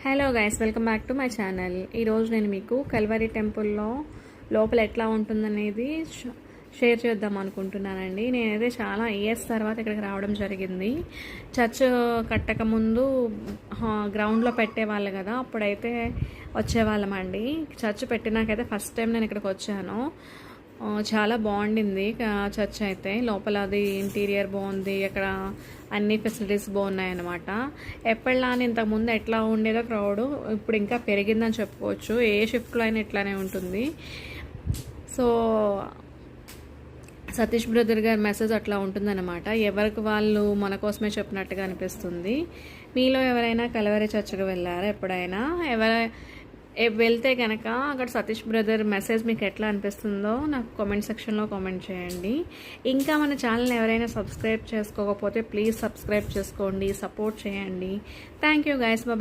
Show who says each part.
Speaker 1: Hello guys, welcome back to my channel. ఈరోజు నేను మీకు కల్వరి టెంపుల్లో లోపల ఎట్లా ఉంటుందనేది షేర్ చేద్దాం అనుకుంటున్నానండి. నేనైతే చాలా ఇయర్స్ తర్వాత ఇక్కడికి రావడం జరిగింది. చర్చ్ కట్టక ముందు గ్రౌండ్లో పెట్టేవాళ్ళు కదా, అప్పుడైతే వచ్చేవాళ్ళమండి. చర్చ్ పెట్టినాకైతే ఫస్ట్ టైం నేను ఇక్కడికి వచ్చాను. చాలా బాగుండింది చర్చ్ అయితే. లోపల అది ఇంటీరియర్ బాగుంది, అక్కడ అన్ని ఫెసిలిటీస్ బాగున్నాయి అన్నమాట. ఎప్పటిలానే ఇంతకుముందు ఎట్లా ఉండేదో క్రౌడ్ ఇప్పుడు ఇంకా పెరిగిందని చెప్పుకోవచ్చు. ఏ షిఫ్ట్లో అయినా ఇట్లానే ఉంటుంది. సో సతీష్ బ్రదర్ గారి మెసేజ్ అట్లా ఉంటుందన్నమాట. ఎవరికి వాళ్ళు మన కోసమే చెప్పినట్టుగా అనిపిస్తుంది. మీలో ఎవరైనా కల్వరి చర్చ్కి వెళ్ళారా ఎప్పుడైనా? వెళ్తే కనుక అక్కడ సతీష్ బ్రదర్ మెసేజ్ మీకు ఎట్లా అనిపిస్తుందో నాకు కామెంట్ సెక్షన్లో కామెంట్ చేయండి. ఇంకా మన ఛానల్ని ఎవరైనా సబ్స్క్రైబ్ చేసుకోకపోతే ప్లీజ్ సబ్స్క్రైబ్ చేసుకోండి, సపోర్ట్ చేయండి. Thank you guys, bye.